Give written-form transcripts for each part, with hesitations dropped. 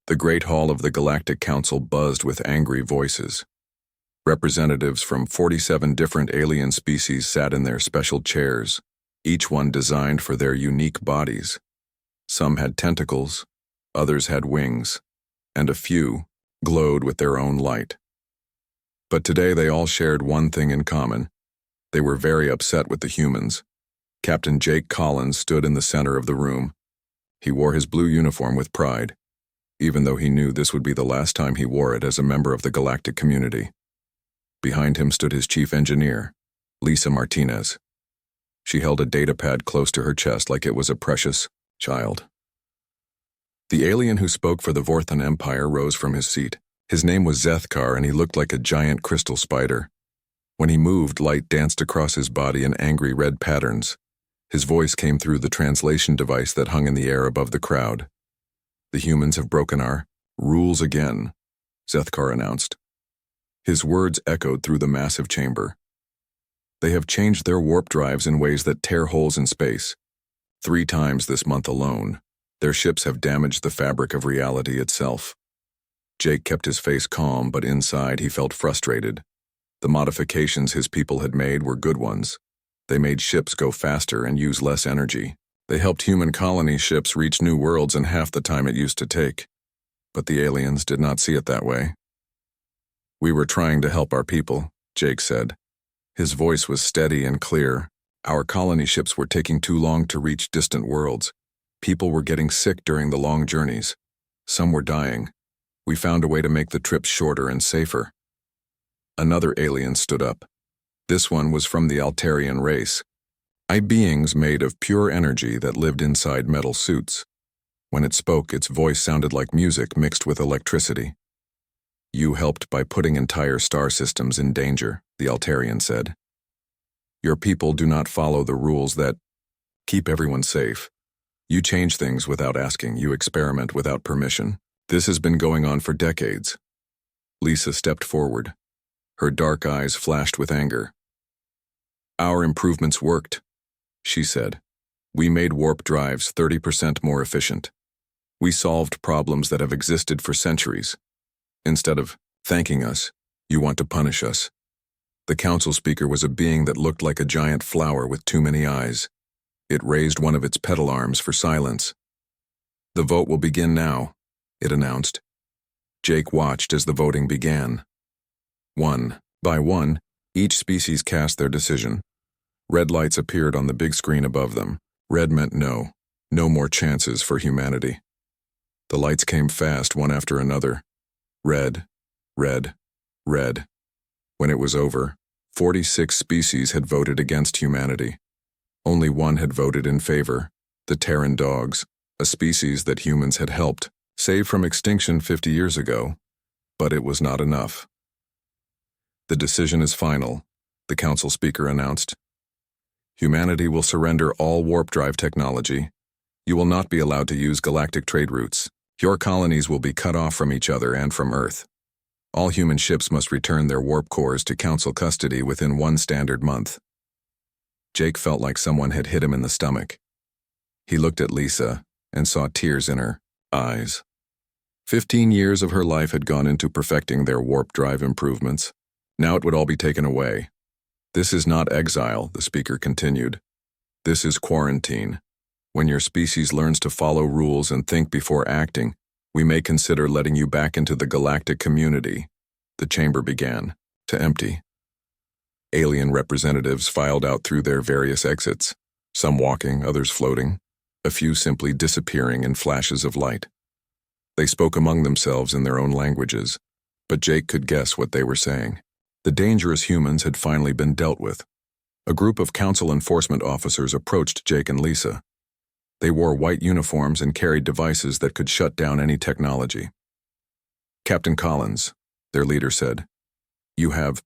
The Great Hall of the Galactic Council buzzed with angry voices. Representatives from 47 different alien species sat in their special chairs, each one designed for their unique bodies. Some had tentacles, others had wings, and a few glowed with their own light. But today they all shared one thing in common. They were very upset with the humans. Captain Jake Collins stood in the center of the room. He wore his blue uniform with pride, even though he knew this would be the last time he wore it as a member of the galactic community. Behind him stood his chief engineer, Lisa Martinez. She held a datapad close to her chest like it was a precious child. The alien who spoke for the Vorthan Empire rose from his seat. His name was Zethkar, and he looked like a giant crystal spider. When he moved, light danced across his body in angry red patterns. His voice came through the translation device that hung in the air above the crowd. "The humans have broken our rules again," Zethkar announced. His words echoed through the massive chamber. "They have changed their warp drives in ways that tear holes in space. 3 times this month alone, their ships have damaged the fabric of reality itself." Jake kept his face calm, but inside he felt frustrated. The modifications his people had made were good ones. They made ships go faster and use less energy. They helped human colony ships reach new worlds in half the time it used to take. But the aliens did not see it that way. "We were trying to help our people," Jake said. His voice was steady and clear. "Our colony ships were taking too long to reach distant worlds. People were getting sick during the long journeys. Some were dying. We found a way to make the trips shorter and safer." Another alien stood up. This one was from the Altarian race. Beings made of pure energy that lived inside metal suits. When it spoke, its voice sounded like music mixed with electricity. "You helped by putting entire star systems in danger," the Altarian said. "Your people do not follow the rules that keep everyone safe. You change things without asking. You experiment without permission. This has been going on for decades." Lisa stepped forward. Her dark eyes flashed with anger. "Our improvements worked," she said. "We made warp drives 30% more efficient. We solved problems that have existed for centuries. Instead of thanking us, you want to punish us." The council speaker was a being that looked like a giant flower with too many eyes. It raised one of its petal arms for silence. "The vote will begin now," it announced. Jake watched as the voting began. One by one, each species cast their decision. Red lights appeared on the big screen above them. Red meant no. No more chances for humanity. The lights came fast, one after another. Red, red, red. When it was over, 46 species had voted against humanity. Only one had voted in favor, the Terran dogs, a species that humans had helped, saved from extinction 50 years ago. But it was not enough. "The decision is final," the council speaker announced. "Humanity will surrender all warp drive technology. You will not be allowed to use galactic trade routes. Your colonies will be cut off from each other and from Earth. All human ships must return their warp cores to council custody within 1 standard month." Jake felt like someone had hit him in the stomach. He looked at Lisa and saw tears in her eyes. 15 years of her life had gone into perfecting their warp drive improvements. Now it would all be taken away. "This is not exile," the speaker continued. "This is quarantine. When your species learns to follow rules and think before acting, we may consider letting you back into the galactic community." The chamber began to empty. Alien representatives filed out through their various exits, some walking, others floating, a few simply disappearing in flashes of light. They spoke among themselves in their own languages, but Jake could guess what they were saying. The dangerous humans had finally been dealt with. A group of council enforcement officers approached Jake and Lisa. They wore white uniforms and carried devices that could shut down any technology. "Captain Collins," their leader said, "you have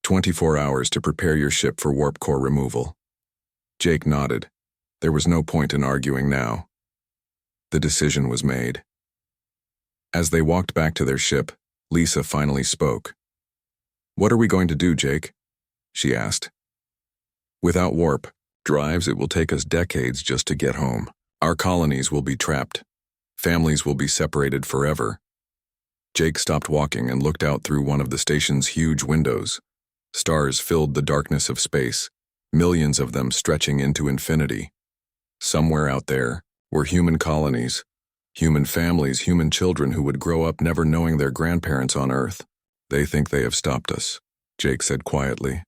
24 hours to prepare your ship for warp core removal." Jake nodded. There was no point in arguing now. The decision was made. As they walked back to their ship, Lisa finally spoke. "What are we going to do, Jake?" she asked. "Without warp drives, it will take us decades just to get home. Our colonies will be trapped. Families will be separated forever. Jake stopped walking and looked out through one of the station's huge windows. Stars filled the darkness of space, millions of them stretching into infinity. Somewhere out there were human colonies, human families, human children who would grow up never knowing their grandparents on Earth. They think they have stopped us, Jake said quietly.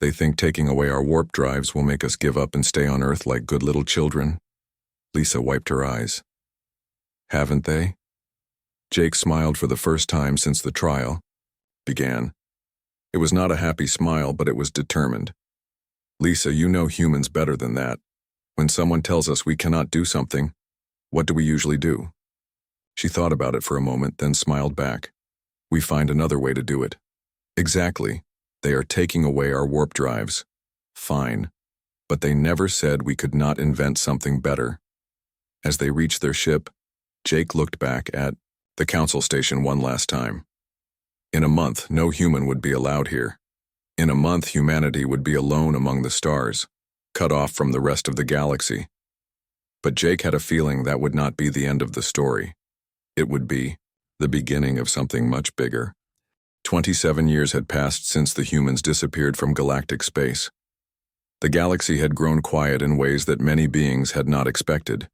They think taking away our warp drives will make us give up and stay on Earth like good little children. Lisa wiped her eyes. Haven't they? Jake smiled for the first time since the trial began. It was not a happy smile, but it was determined. Lisa, you know humans better than that. When someone tells us we cannot do something, what do we usually do? She thought about it for a moment, then smiled back. We find another way to do it. Exactly. They are taking away our warp drives. Fine. But they never said we could not invent something better. As they reached their ship, Jake looked back at the council station one last time. In a month, no human would be allowed here. In a month, humanity would be alone among the stars, cut off from the rest of the galaxy. But Jake had a feeling that would not be the end of the story. It would be the beginning of something much bigger. 27 years had passed since the humans disappeared from galactic space. The galaxy had grown quiet in ways that many beings had not expected.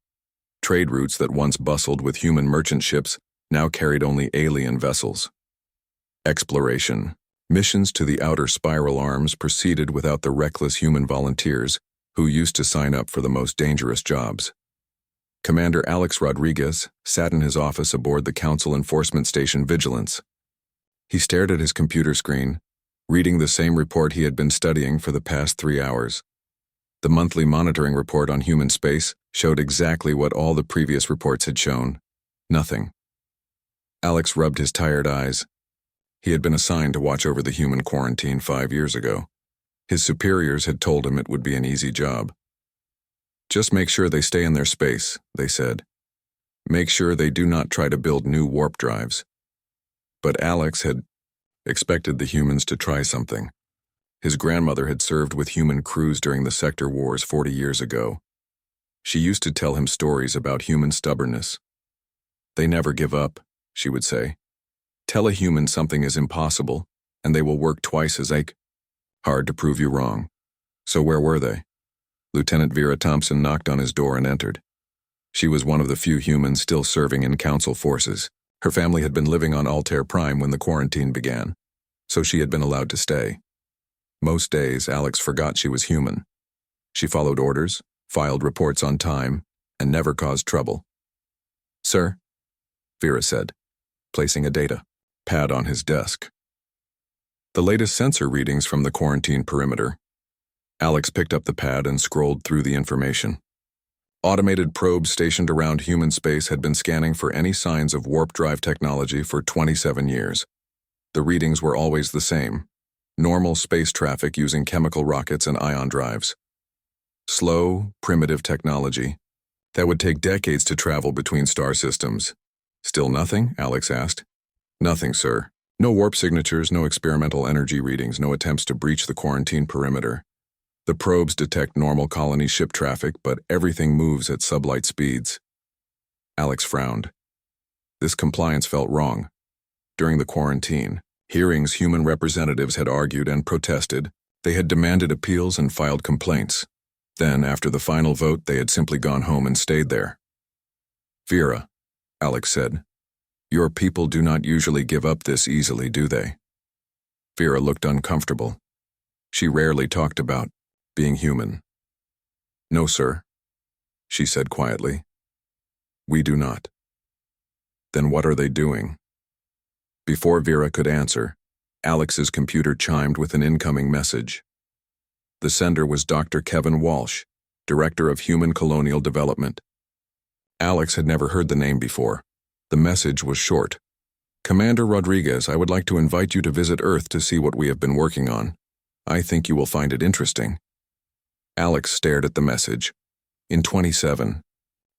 Trade routes that once bustled with human merchant ships now carried only alien vessels. Exploration. Missions to the outer spiral arms proceeded without the reckless human volunteers who used to sign up for the most dangerous jobs. Commander Alex Rodriguez sat in his office aboard the Council Enforcement Station Vigilance. He stared at his computer screen, reading the same report he had been studying for the past 3 hours. The monthly monitoring report on human space showed exactly what all the previous reports had shown. Nothing. Alex rubbed his tired eyes. He had been assigned to watch over the human quarantine 5 years ago. His superiors had told him it would be an easy job. Just make sure they stay in their space, they said. Make sure they do not try to build new warp drives. But Alex had expected the humans to try something. His grandmother had served with human crews during the sector wars 40 years ago. She used to tell him stories about human stubbornness. They never give up, she would say. Tell a human something is impossible, and they will work twice as hard to prove you wrong. So where were they? Lieutenant Vera Thompson knocked on his door and entered. She was one of the few humans still serving in council forces. Her family had been living on Altair Prime when the quarantine began, so she had been allowed to stay. Most days, Alex forgot she was human. She followed orders, filed reports on time, and never caused trouble. Sir, Vera said, placing a data pad on his desk. The latest sensor readings from the quarantine perimeter. Alex picked up the pad and scrolled through the information. Automated probes stationed around human space had been scanning for any signs of warp drive technology for 27 years. The readings were always the same. Normal space traffic using chemical rockets and ion drives. Slow, primitive technology that would take decades to travel between star systems. Still nothing? Alex asked. Nothing, sir. No warp signatures, no experimental energy readings, no attempts to breach the quarantine perimeter. The probes detect normal colony ship traffic, but everything moves at sublight speeds. Alex frowned. This compliance felt wrong. During the quarantine, hearings human representatives had argued and protested. They had demanded appeals and filed complaints. Then, after the final vote, they had simply gone home and stayed there. Vera, Alex said, your people do not usually give up this easily, do they? Vera looked uncomfortable. She rarely talked about being human. No, sir, she said quietly. We do not. Then what are they doing? Before Vera could answer, Alex's computer chimed with an incoming message. The sender was Dr. Kevin Walsh, Director of Human Colonial Development. Alex had never heard the name before. The message was short. Commander Rodriguez, I would like to invite you to visit Earth to see what we have been working on. I think you will find it interesting. Alex stared at the message. In 27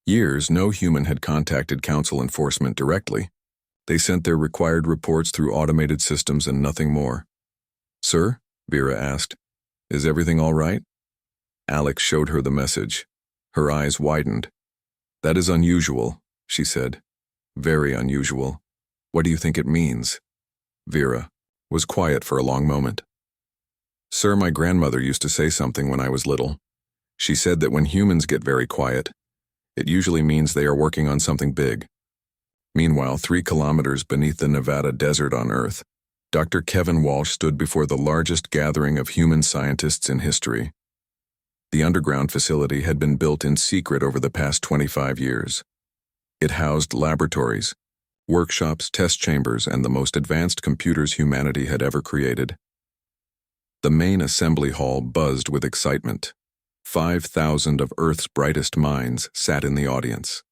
years, no human had contacted Council Enforcement directly. They sent their required reports through automated systems and nothing more. Sir, Vera asked, is everything all right? Alex showed her the message. Her eyes widened. That is unusual, she said. Very unusual. What do you think it means? Vera was quiet for a long moment. Sir, my grandmother used to say something when I was little. She said that when humans get very quiet, it usually means they are working on something big. Meanwhile, 3 kilometers beneath the Nevada desert on Earth, Dr. Kevin Walsh stood before the largest gathering of human scientists in history. The underground facility had been built in secret over the past 25 years. It housed laboratories, workshops, test chambers, and the most advanced computers humanity had ever created. The main assembly hall buzzed with excitement. 5,000 of Earth's brightest minds sat in the audience.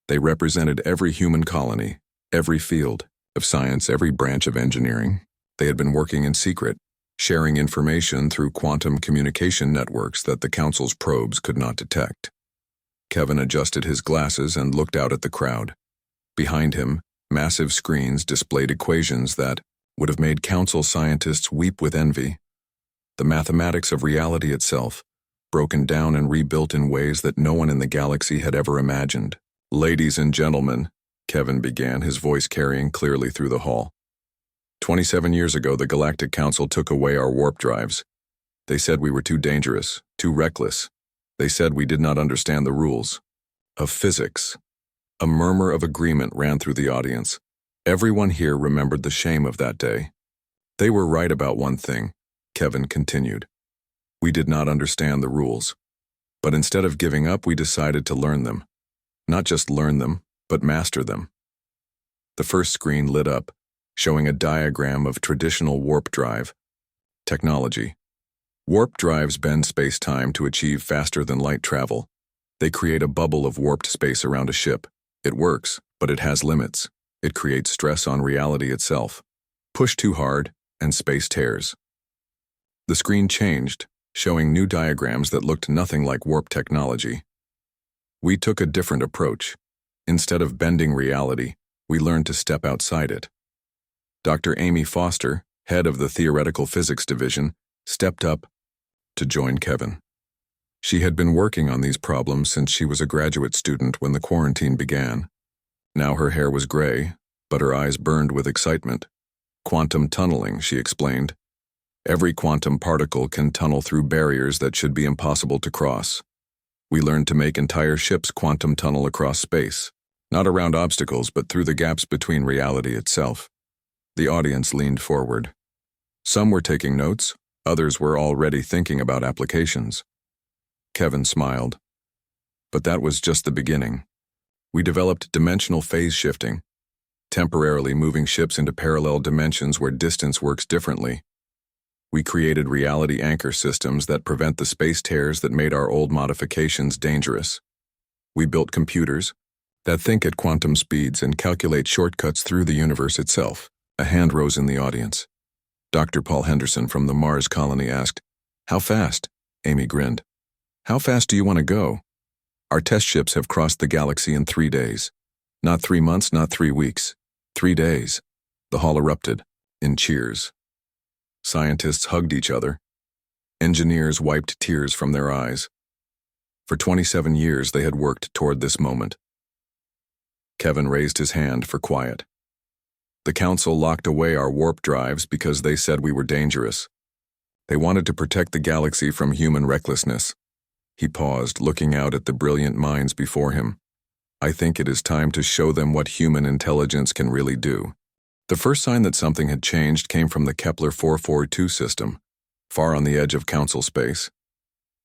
They represented every human colony, every field of science, every branch of engineering. They had been working in secret, sharing information through quantum communication networks that the Council's probes could not detect. Kevin adjusted his glasses and looked out at the crowd. Behind him, massive screens displayed equations that would have made Council scientists weep with envy. The mathematics of reality itself, broken down and rebuilt in ways that no one in the galaxy had ever imagined. Ladies and gentlemen, Kevin began, his voice carrying clearly through the hall. 27 years ago, the Galactic Council took away our warp drives. They said we were too dangerous, too reckless. They said we did not understand the rules of physics. A murmur of agreement ran through the audience. Everyone here remembered the shame of that day. They were right about one thing, Kevin continued. We did not understand the rules. But instead of giving up, we decided to learn them. Not just learn them, but master them. The first screen lit up, showing a diagram of traditional warp drive technology. Warp drives bend space-time to achieve faster-than-light travel. They create a bubble of warped space around a ship. It works, but it has limits. It creates stress on reality itself. Push too hard, and space tears. The screen changed, showing new diagrams that looked nothing like warp technology. We took a different approach. Instead of bending reality, we learned to step outside it. Dr. Amy Foster, head of the Theoretical Physics Division, stepped up to join Kevin. She had been working on these problems since she was a graduate student when the quarantine began. Now her hair was gray, but her eyes burned with excitement. Quantum tunneling, she explained. Every quantum particle can tunnel through barriers that should be impossible to cross. We learned to make entire ships quantum tunnel across space, not around obstacles but through the gaps between reality itself. The audience leaned forward. Some were taking notes, others were already thinking about applications. Kevin smiled. But that was just the beginning. We developed dimensional phase shifting, temporarily moving ships into parallel dimensions where distance works differently. We created reality anchor systems that prevent the space tears that made our old modifications dangerous. We built computers that think at quantum speeds and calculate shortcuts through the universe itself. A hand rose in the audience. Dr. Paul Henderson from the Mars colony asked, "How fast?" Amy grinned. "How fast do you want to go? Our test ships have crossed the galaxy in 3 days. Not 3 months, not 3 weeks. 3 days. The hall erupted, in cheers. Scientists hugged each other. Engineers wiped tears from their eyes. For 27 years they had worked toward this moment. Kevin raised his hand for quiet. The Council locked away our warp drives because they said we were dangerous. They wanted to protect the galaxy from human recklessness. He paused, looking out at the brilliant minds before him. I think it is time to show them what human intelligence can really do. The first sign that something had changed came from the Kepler 442 system, far on the edge of Council space.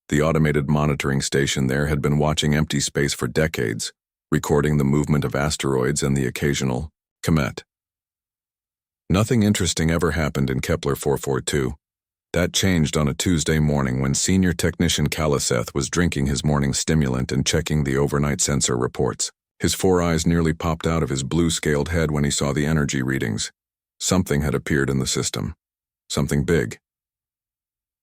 The automated monitoring station there had been watching empty space for decades, recording the movement of asteroids and the occasional comet. Nothing interesting ever happened in Kepler 442. That changed on a Tuesday morning when Senior Technician Kaliseth was drinking his morning stimulant and checking the overnight sensor reports. His 4 eyes nearly popped out of his blue-scaled head when he saw the energy readings. Something had appeared in the system. Something big.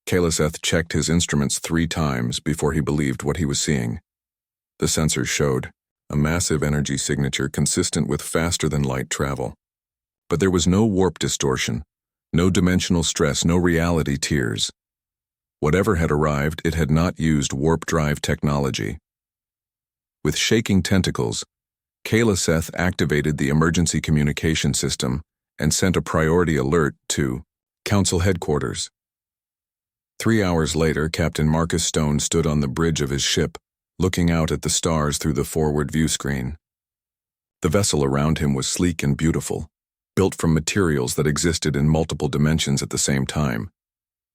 Kaliseth checked his instruments 3 times before he believed what he was seeing. The sensors showed a massive energy signature consistent with faster-than-light travel. But there was no warp distortion, no dimensional stress, no reality tears. Whatever had arrived, it had not used warp drive technology. With shaking tentacles, Kalaseth activated the emergency communication system and sent a priority alert to Council headquarters. 3 hours later, Captain Marcus Stone stood on the bridge of his ship, looking out at the stars through the forward view screen. The vessel around him was sleek and beautiful, built from materials that existed in multiple dimensions at the same time.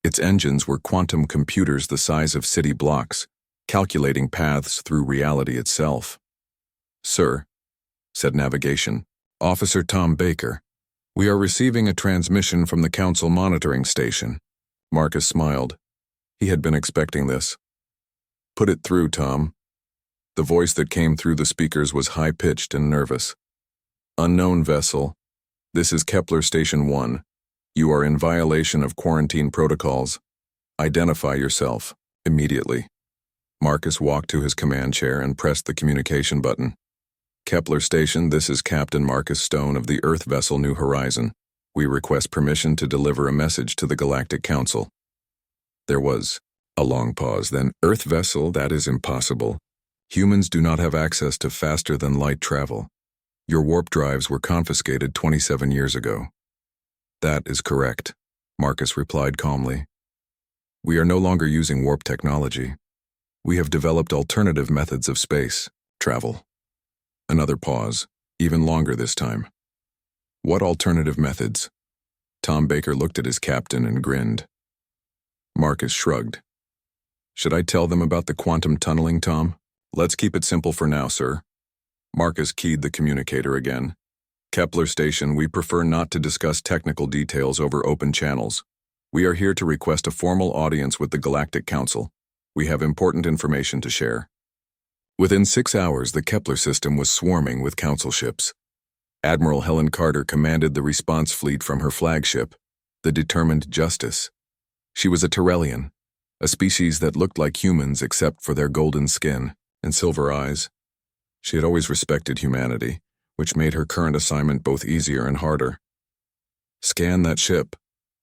Its engines were quantum computers the size of city blocks, calculating paths through reality itself. "Sir," said Navigation, "Officer Tom Baker, we are receiving a transmission from the Council monitoring station." Marcus smiled. He had been expecting this. "Put it through, Tom." The voice that came through the speakers was high-pitched and nervous. "Unknown vessel. This is Kepler Station 1. You are in violation of quarantine protocols. Identify yourself, immediately." Marcus walked to his command chair and pressed the communication button. "Kepler Station, this is Captain Marcus Stone of the Earth vessel New Horizon. We request permission to deliver a message to the Galactic Council." There was a long pause, then, "Earth vessel, that is impossible. Humans do not have access to faster-than-light travel. Your warp drives were confiscated 27 years ago." "That is correct," Marcus replied calmly. "We are no longer using warp technology. We have developed alternative methods of space travel." Another pause, even longer this time. "What alternative methods?" Tom Baker looked at his captain and grinned. Marcus shrugged. "Should I tell them about the quantum tunneling, Tom? Let's keep it simple for now, sir." Marcus keyed the communicator again. "Kepler Station, we prefer not to discuss technical details over open channels. We are here to request a formal audience with the Galactic Council. We have important information to share." Within 6 hours, the Kepler system was swarming with Council ships. Admiral Helen Carter commanded the response fleet from her flagship, the Determined Justice. She was a Tyrellian, a species that looked like humans except for their golden skin and silver eyes. She had always respected humanity, which made her current assignment both easier and harder. "Scan that ship,"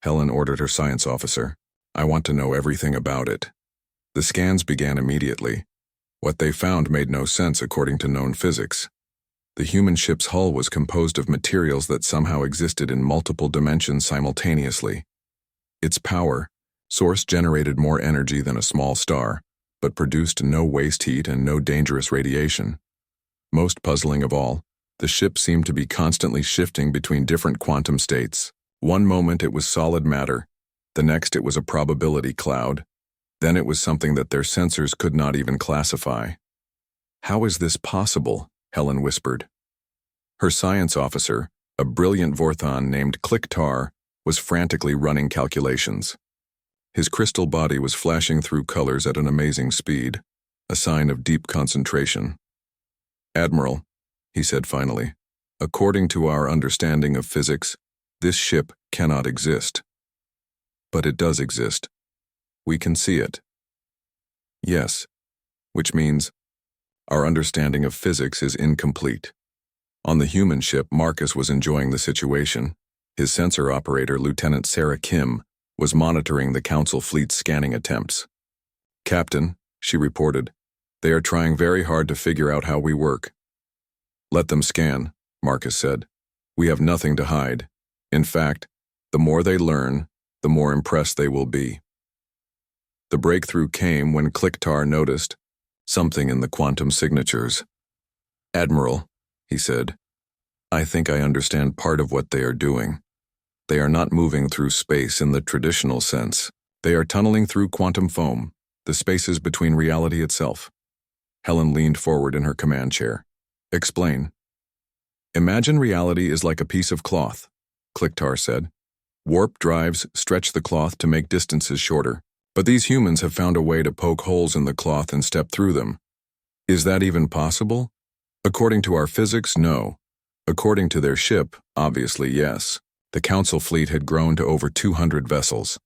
Helen ordered her science officer. "I want to know everything about it." The scans began immediately. What they found made no sense according to known physics. The human ship's hull was composed of materials that somehow existed in multiple dimensions simultaneously. Its power source generated more energy than a small star, but produced no waste heat and no dangerous radiation. Most puzzling of all, the ship seemed to be constantly shifting between different quantum states. One moment it was solid matter, the next it was a probability cloud, then it was something that their sensors could not even classify. "How is this possible?" Helen whispered. Her science officer, a brilliant Vorthon named Clicktar, was frantically running calculations. His crystal body was flashing through colors at an amazing speed, a sign of deep concentration. "Admiral," he said finally, "according to our understanding of physics, this ship cannot exist." "But it does exist. We can see it." "Yes, which means our understanding of physics is incomplete." On the human ship, Marcus was enjoying the situation. His sensor operator, Lieutenant Sarah Kim, was monitoring the Council fleet's scanning attempts. "Captain," she reported, "they are trying very hard to figure out how we work." "Let them scan," Marcus said. "We have nothing to hide. In fact, the more they learn, the more impressed they will be." The breakthrough came when Clicktar noticed something in the quantum signatures. "Admiral," he said, "I think I understand part of what they are doing. They are not moving through space in the traditional sense. They are tunneling through quantum foam, the spaces between reality itself." Helen leaned forward in her command chair. "Explain." "Imagine reality is like a piece of cloth," Clicktar said. "Warp drives stretch the cloth to make distances shorter. But these humans have found a way to poke holes in the cloth and step through them. Is that even possible? According to our physics, no. According to their ship, obviously yes. The Council fleet had grown to over 200 vessels.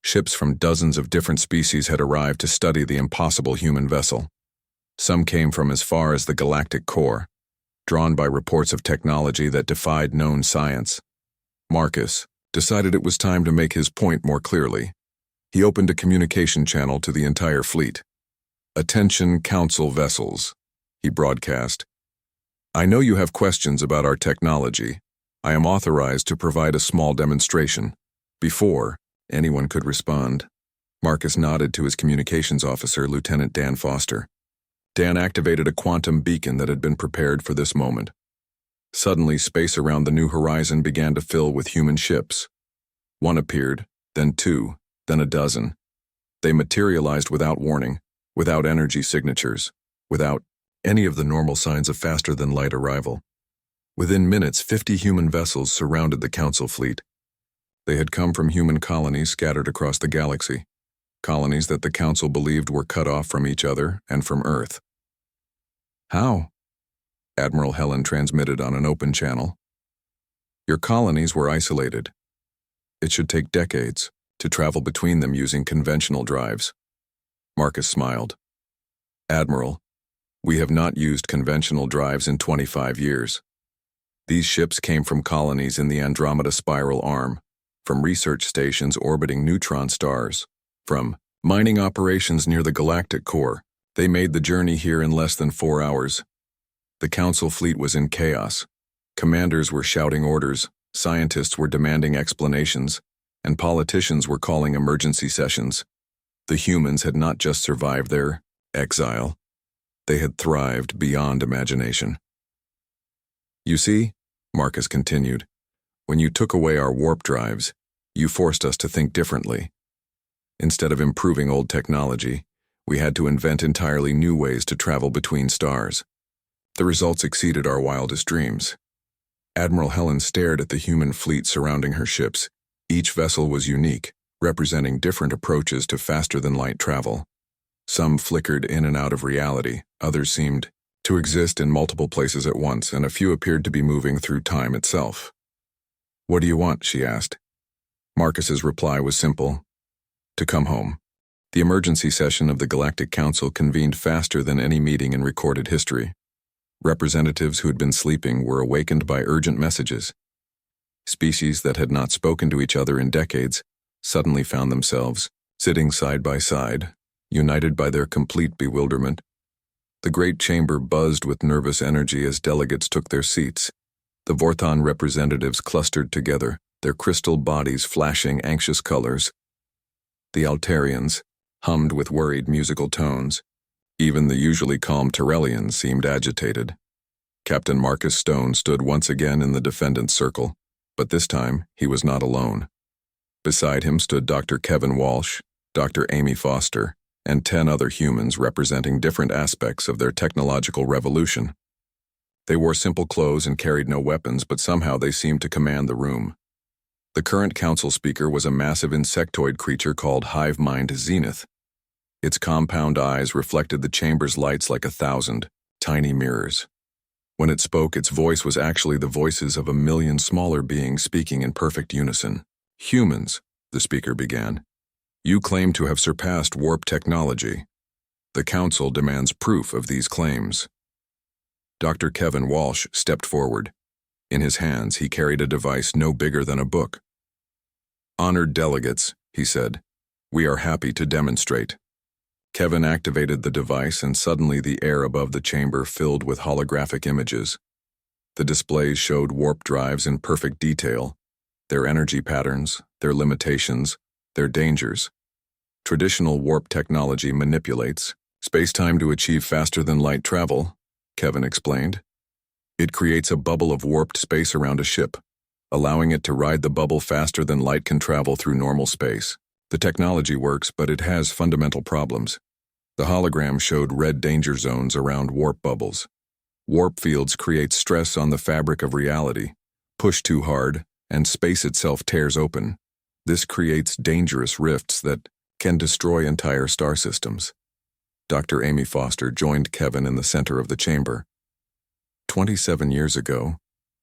Ships from dozens of different species had arrived to study the impossible human vessel. Some came from as far as the galactic core, drawn by reports of technology that defied known science. Marcus decided it was time to make his point more clearly. He opened a communication channel to the entire fleet. "Attention, Council vessels," he broadcast. I know you have questions about our technology. I am authorized to provide a small demonstration. Before anyone could respond, Marcus nodded to his communications officer, Lieutenant Dan Foster. Dan activated a quantum beacon that had been prepared for this moment. Suddenly, space around the new horizon began to fill with human ships. One appeared, then two, then a dozen. They materialized without warning, without energy signatures, without any of the normal signs of faster-than-light arrival. Within minutes, 50 human vessels surrounded the Council fleet. They had come from human colonies scattered across the galaxy, colonies that the Council believed were cut off from each other and from Earth. How? Admiral Helen transmitted on an open channel. Your colonies were isolated. It should take decades to travel between them using conventional drives. Marcus smiled. Admiral, we have not used conventional drives in 25 years. These ships came from colonies in the Andromeda Spiral Arm, from research stations orbiting neutron stars, from mining operations near the galactic core. They made the journey here in less than 4 hours. The Council fleet was in chaos. Commanders were shouting orders, scientists were demanding explanations, and politicians were calling emergency sessions. The humans had not just survived their exile. They had thrived beyond imagination. You see, Marcus continued, when you took away our warp drives, you forced us to think differently. Instead of improving old technology, we had to invent entirely new ways to travel between stars. The results exceeded our wildest dreams. Admiral Helen stared at the human fleet surrounding her ships. Each vessel was unique, representing different approaches to faster-than-light travel. Some flickered in and out of reality, others seemed to exist in multiple places at once, and a few appeared to be moving through time itself. What do you want? She asked. Marcus's reply was simple: to come home. The emergency session of the Galactic Council convened faster than any meeting in recorded history. Representatives who had been sleeping were awakened by urgent messages. Species that had not spoken to each other in decades suddenly found themselves sitting side by side, united by their complete bewilderment. The great chamber buzzed with nervous energy as delegates took their seats. The Vorthon representatives clustered together, their crystal bodies flashing anxious colors. The Altarians hummed with worried musical tones. Even the usually calm Tyrellians seemed agitated. Captain Marcus Stone stood once again in the defendant's circle, but this time he was not alone. Beside him stood Dr. Kevin Walsh, Dr. Amy Foster, and 10 other humans representing different aspects of their technological revolution. They wore simple clothes and carried no weapons, but somehow they seemed to command the room. The current council speaker was a massive insectoid creature called Hive Mind Zenith. Its compound eyes reflected the chamber's lights like 1,000 tiny mirrors. When it spoke, its voice was actually the voices of 1,000,000 smaller beings speaking in perfect unison. Humans, the speaker began. You claim to have surpassed warp technology. The Council demands proof of these claims. Dr. Kevin Walsh stepped forward. In his hands, he carried a device no bigger than a book. Honored delegates, he said, we are happy to demonstrate. Kevin activated the device, and suddenly the air above the chamber filled with holographic images. The displays showed warp drives in perfect detail, their energy patterns, their limitations, their dangers. Traditional warp technology manipulates space-time to achieve faster-than-light travel, Kevin explained. It creates a bubble of warped space around a ship, allowing it to ride the bubble faster than light can travel through normal space. The technology works, but it has fundamental problems. The hologram showed red danger zones around warp bubbles. Warp fields create stress on the fabric of reality. Push too hard, and space itself tears open. This creates dangerous rifts that can destroy entire star systems. Dr. Amy Foster joined Kevin in the center of the chamber. 27 years ago,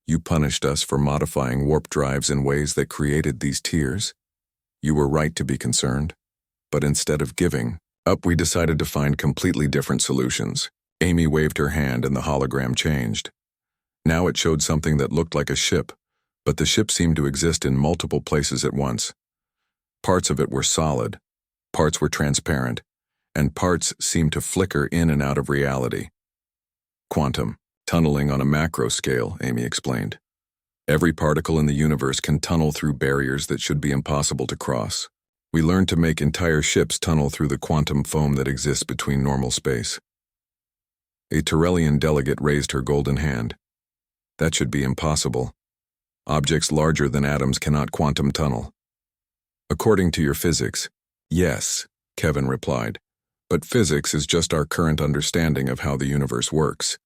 you punished us for modifying warp drives in ways that created these tears. You were right to be concerned, but instead of giving up, we decided to find completely different solutions. Amy waved her hand and the hologram changed. Now it showed something that looked like a ship, but the ship seemed to exist in multiple places at once. Parts of it were solid, parts were transparent, and parts seemed to flicker in and out of reality. Quantum Tunneling on a macro scale, Amy explained. Every particle in the universe can tunnel through barriers that should be impossible to cross. We learned to make entire ships tunnel through the quantum foam that exists between normal space. A Tyrellian delegate raised her golden hand. That should be impossible. Objects larger than atoms cannot quantum tunnel. According to your physics, yes, Kevin replied. But physics is just our current understanding of how the universe works.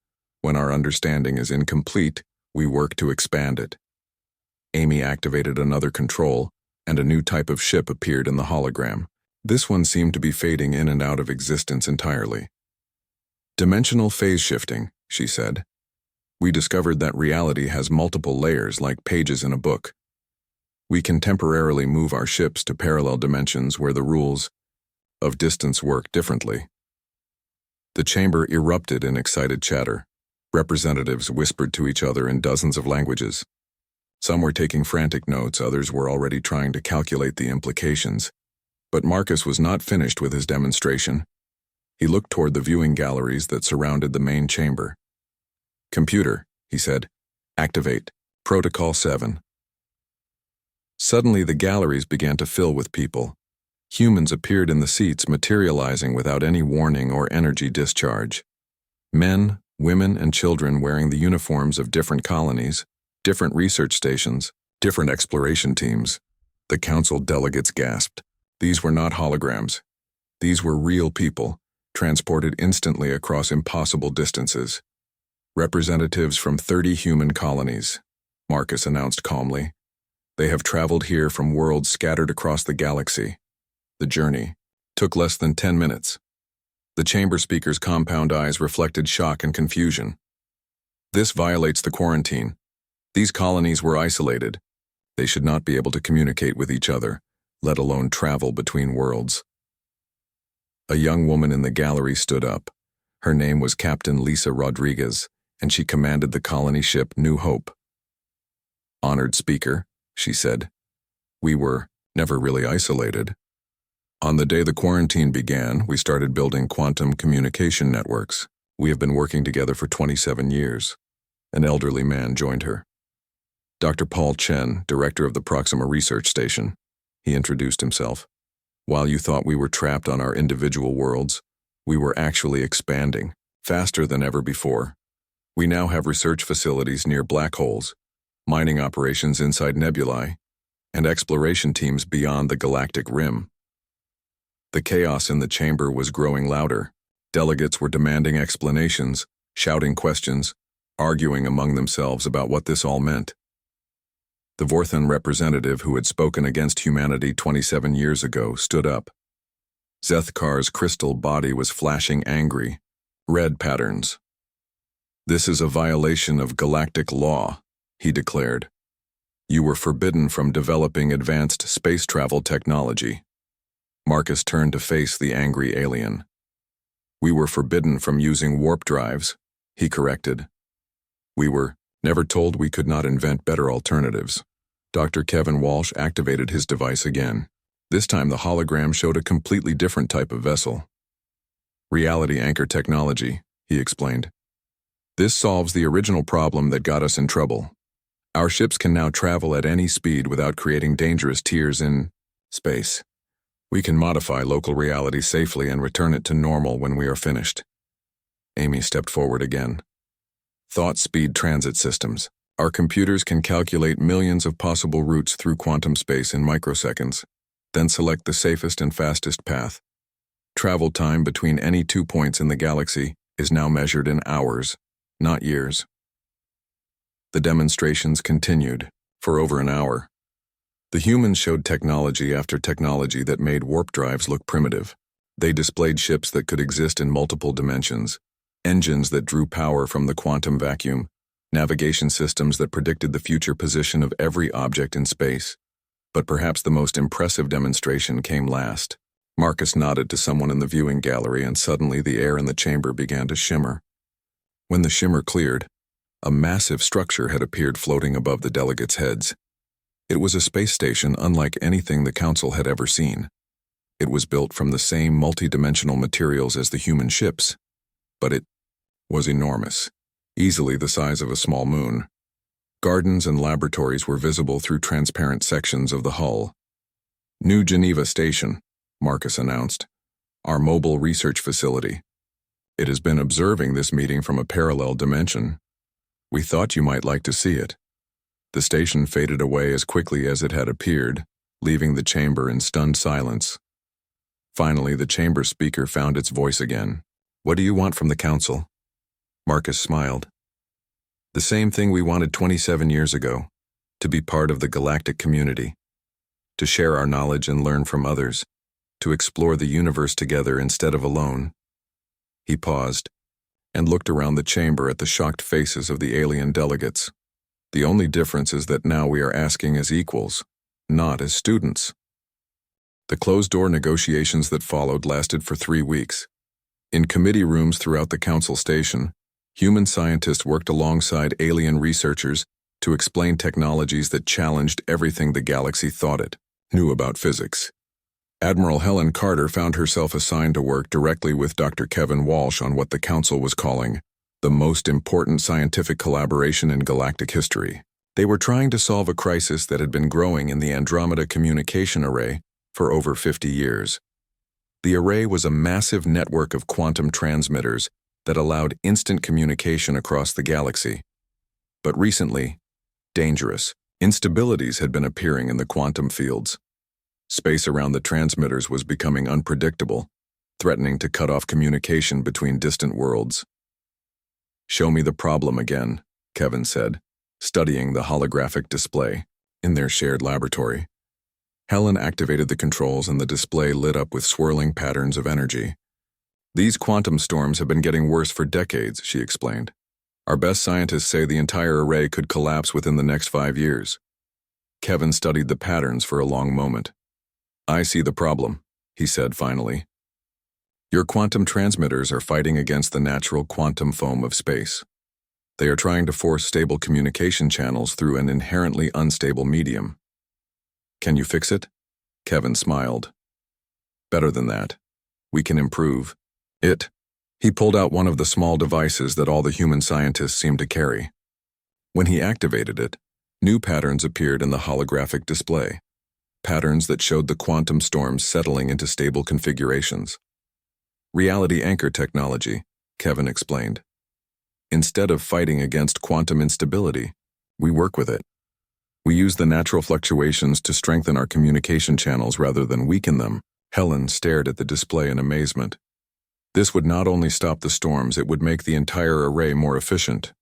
When our understanding is incomplete, we work to expand it. Amy activated another control, and a new type of ship appeared in the hologram. This one seemed to be fading in and out of existence entirely. Dimensional phase shifting, she said. We discovered that reality has multiple layers like pages in a book. We can temporarily move our ships to parallel dimensions where the rules of distance work differently. The chamber erupted in excited chatter. Representatives whispered to each other in dozens of languages. Some were taking frantic notes, others were already trying to calculate the implications. But Marcus was not finished with his demonstration. He looked toward the viewing galleries that surrounded the main chamber. Computer, he said, activate. Protocol 7. Suddenly the galleries began to fill with people. Humans appeared in the seats, materializing without any warning or energy discharge. Men, women, and children wearing the uniforms of different colonies, different research stations, different exploration teams. The council delegates gasped. These were not holograms. These were real people, transported instantly across impossible distances. Representatives from 30 human colonies, Marcus announced calmly. They have traveled here from worlds scattered across the galaxy. The journey took less than 10 minutes. The chamber speaker's compound eyes reflected shock and confusion. This violates the quarantine. These colonies were isolated. They should not be able to communicate with each other, let alone travel between worlds. A young woman in the gallery stood up. Her name was Captain Lisa Rodriguez, and she commanded the colony ship New Hope. Honored speaker, she said, we were never really isolated. On the day the quarantine began, we started building quantum communication networks. We have been working together for 27 years. An elderly man joined her. Dr. Paul Chen, director of the Proxima Research Station. He introduced himself. While you thought we were trapped on our individual worlds, we were actually expanding, faster than ever before. We now have research facilities near black holes, mining operations inside nebulae, and exploration teams beyond the galactic rim. The chaos in the chamber was growing louder. Delegates were demanding explanations, shouting questions, arguing among themselves about what this all meant. The Vorthan representative who had spoken against humanity 27 years ago stood up. Zethkar's crystal body was flashing angry, red patterns. This is a violation of galactic law, he declared. You were forbidden from developing advanced space travel technology. Marcus turned to face the angry alien. We were forbidden from using warp drives, he corrected. We were never told we could not invent better alternatives. Dr. Kevin Walsh activated his device again. This time the hologram showed a completely different type of vessel. Reality anchor technology, he explained. This solves the original problem that got us in trouble. Our ships can now travel at any speed without creating dangerous tears in space. We can modify local reality safely and return it to normal when we are finished. Amy stepped forward again. Thought speed transit systems. Our computers can calculate millions of possible routes through quantum space in microseconds, then select the safest and fastest path. Travel time between any 2 points in the galaxy is now measured in hours, not years. The demonstrations continued for over an hour. The humans showed technology after technology that made warp drives look primitive. They displayed ships that could exist in multiple dimensions, engines that drew power from the quantum vacuum, navigation systems that predicted the future position of every object in space. But perhaps the most impressive demonstration came last. Marcus nodded to someone in the viewing gallery, and suddenly the air in the chamber began to shimmer. When the shimmer cleared, a massive structure had appeared floating above the delegates' heads. It was a space station unlike anything the Council had ever seen. It was built from the same multi-dimensional materials as the human ships, but it was enormous. easily the size of a small moon. Gardens and laboratories were visible through transparent sections of the hull. New Geneva Station, Marcus announced, our mobile research facility. It has been observing this meeting from a parallel dimension. We thought you might like to see it. The station faded away as quickly as it had appeared, leaving the chamber in stunned silence. Finally, the chamber speaker found its voice again. What do you want from the council? Marcus smiled. The same thing we wanted 27 years ago, to be part of the galactic community, to share our knowledge and learn from others, to explore the universe together instead of alone. He paused and looked around the chamber at the shocked faces of the alien delegates. The only difference is that now we are asking as equals, not as students. The closed-door negotiations that followed lasted for 3 weeks. In committee rooms throughout the council station, human scientists worked alongside alien researchers to explain technologies that challenged everything the galaxy thought it knew about physics. Admiral Helen Carter found herself assigned to work directly with Dr. Kevin Walsh on what the council was calling the most important scientific collaboration in galactic history. They were trying to solve a crisis that had been growing in the Andromeda Communication Array for over 50 years. The array was a massive network of quantum transmitters that allowed instant communication across the galaxy. But recently, dangerous instabilities had been appearing in the quantum fields. Space around the transmitters was becoming unpredictable, threatening to cut off communication between distant worlds. Show me the problem again, Kevin said, studying the holographic display in their shared laboratory. Helen activated the controls and the display lit up with swirling patterns of energy. These quantum storms have been getting worse for decades, she explained. Our best scientists say the entire array could collapse within the next 5 years. Kevin studied the patterns for a long moment. I see the problem, he said finally. Your quantum transmitters are fighting against the natural quantum foam of space. They are trying to force stable communication channels through an inherently unstable medium. Can you fix it? Kevin smiled. Better than that. We can improve it. He pulled out one of the small devices that all the human scientists seemed to carry. When he activated it, new patterns appeared in the holographic display. Patterns that showed the quantum storms settling into stable configurations. Reality anchor technology, Kevin explained. Instead of fighting against quantum instability, we work with it. We use the natural fluctuations to strengthen our communication channels rather than weaken them. Helen stared at the display in amazement. This would not only stop the storms, it would make the entire array more efficient.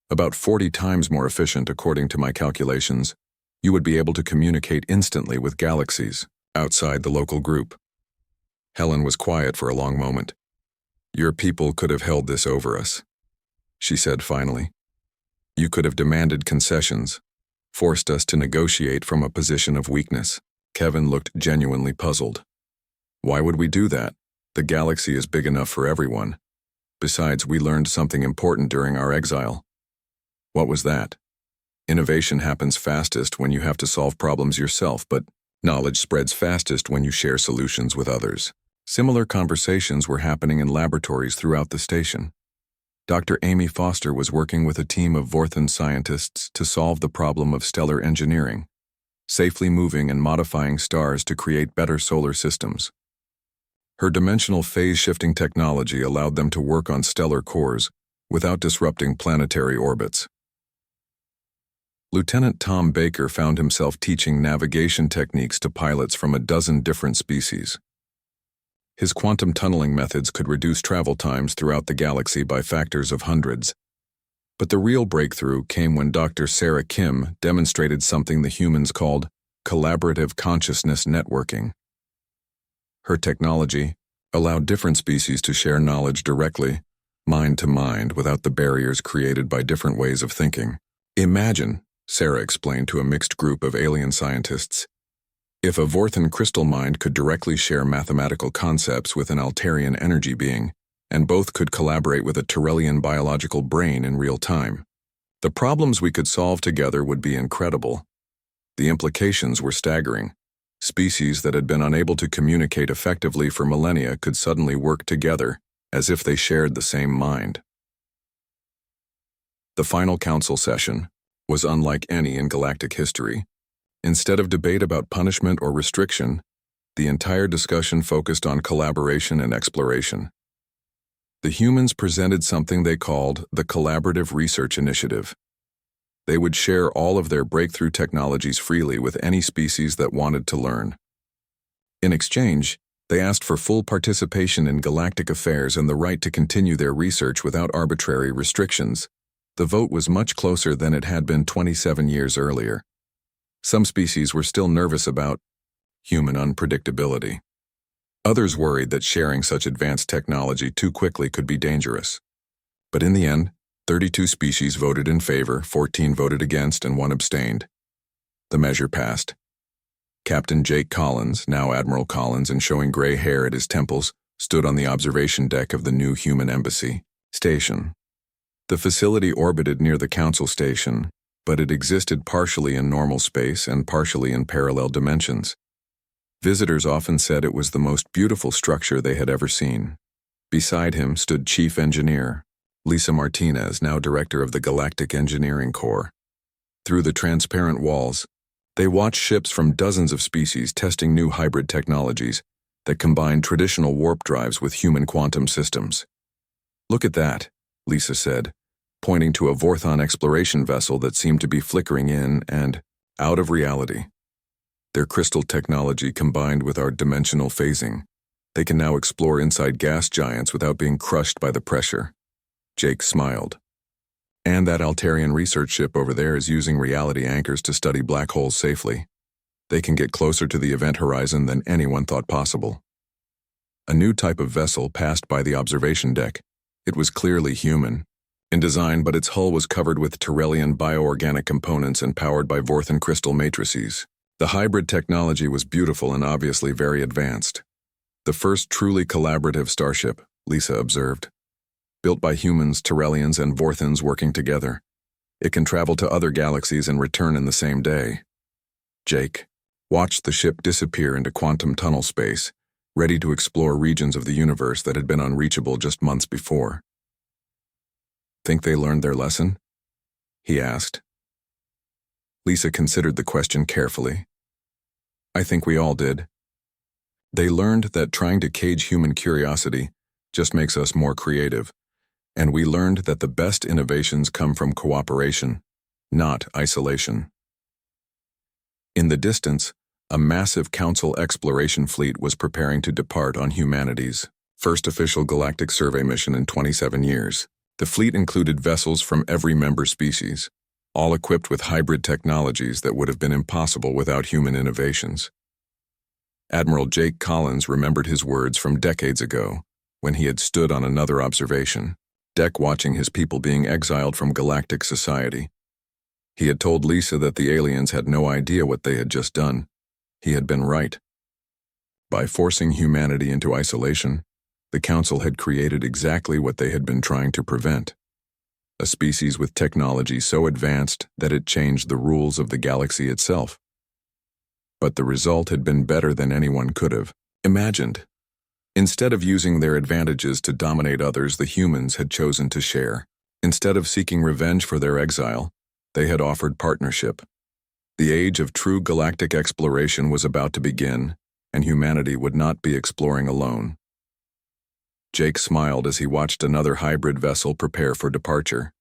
About 40 times more efficient according to my calculations. You would be able to communicate instantly with galaxies outside the local group. Helen was quiet for a long moment. Your people could have held this over us, she said finally. You could have demanded concessions, forced us to negotiate from a position of weakness. Kevin looked genuinely puzzled. Why would we do that? The galaxy is big enough for everyone. Besides, we learned something important during our exile. What was that? Innovation happens fastest when you have to solve problems yourself, but knowledge spreads fastest when you share solutions with others. Similar conversations were happening in laboratories throughout the station. Dr. Amy Foster was working with a team of Vorthan scientists to solve the problem of stellar engineering, safely moving and modifying stars to create better solar systems. Her dimensional phase-shifting technology allowed them to work on stellar cores without disrupting planetary orbits. Lieutenant Tom Baker found himself teaching navigation techniques to pilots from a dozen different species. His quantum tunneling methods could reduce travel times throughout the galaxy by factors of hundreds. But the real breakthrough came when Dr. Sarah Kim demonstrated something the humans called collaborative consciousness networking. Her technology allowed different species to share knowledge directly, mind to mind, without the barriers created by different ways of thinking. Imagine, Sarah explained to a mixed group of alien scientists, if a Vorthan crystal mind could directly share mathematical concepts with an Altarian energy being, and both could collaborate with a Tyrellian biological brain in real time. The problems we could solve together would be incredible. The implications were staggering. Species that had been unable to communicate effectively for millennia could suddenly work together, as if they shared the same mind. The final council session was unlike any in galactic history. Instead of debate about punishment or restriction, the entire discussion focused on collaboration and exploration. The humans presented something they called the Collaborative Research Initiative. They would share all of their breakthrough technologies freely with any species that wanted to learn. In exchange, they asked for full participation in galactic affairs and the right to continue their research without arbitrary restrictions. The vote was much closer than it had been 27 years earlier. Some species were still nervous about human unpredictability. Others worried that sharing such advanced technology too quickly could be dangerous. But in the end, 32 species voted in favor, 14 voted against, and 1 abstained. The measure passed. Captain Jake Collins, now Admiral Collins and showing gray hair at his temples, stood on the observation deck of the new human embassy station. The facility orbited near the council station, but it existed partially in normal space and partially in parallel dimensions. Visitors often said it was the most beautiful structure they had ever seen. Beside him stood Chief Engineer Lisa Martinez, now Director of the Galactic Engineering Corps. Through the transparent walls, they watched ships from dozens of species testing new hybrid technologies that combined traditional warp drives with human quantum systems. "Look at that," Lisa said, pointing to a Vorthon exploration vessel that seemed to be flickering in and out of reality. Their crystal technology combined with our dimensional phasing, they can now explore inside gas giants without being crushed by the pressure. Jake smiled. "And that Altarian research ship over there is using reality anchors to study black holes safely. They can get closer to the event horizon than anyone thought possible." A new type of vessel passed by the observation deck. It was clearly human in design, but its hull was covered with Tyrellian bioorganic components and powered by Vorthon crystal matrices. The hybrid technology was beautiful and obviously very advanced. "The first truly collaborative starship," Lisa observed. "Built by humans, Tyrellians, and Vorthons working together. It can travel to other galaxies and return in the same day." Jake watched the ship disappear into quantum tunnel space, ready to explore regions of the universe that had been unreachable just months before. "Think they learned their lesson?" he asked. Lisa considered the question carefully. "I think we all did. They learned that trying to cage human curiosity just makes us more creative, and we learned that the best innovations come from cooperation, not isolation." In the distance, a massive Council exploration fleet was preparing to depart on humanity's first official galactic survey mission in 27 years. The fleet included vessels from every member species, all equipped with hybrid technologies that would have been impossible without human innovations. Admiral Jake Collins remembered his words from decades ago, when he had stood on another observation deck watching his people being exiled from galactic society. He had told Lisa that the aliens had no idea what they had just done. He had been right. By forcing humanity into isolation, the Council had created exactly what they had been trying to prevent. A species with technology so advanced that it changed the rules of the galaxy itself. But the result had been better than anyone could have imagined. Instead of using their advantages to dominate others, the humans had chosen to share. Instead of seeking revenge for their exile, they had offered partnership. The age of true galactic exploration was about to begin, and humanity would not be exploring alone. Jake smiled as he watched another hybrid vessel prepare for departure.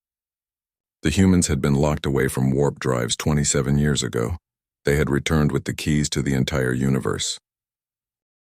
The humans had been locked away from warp drives 27 years ago. They had returned with the keys to the entire universe.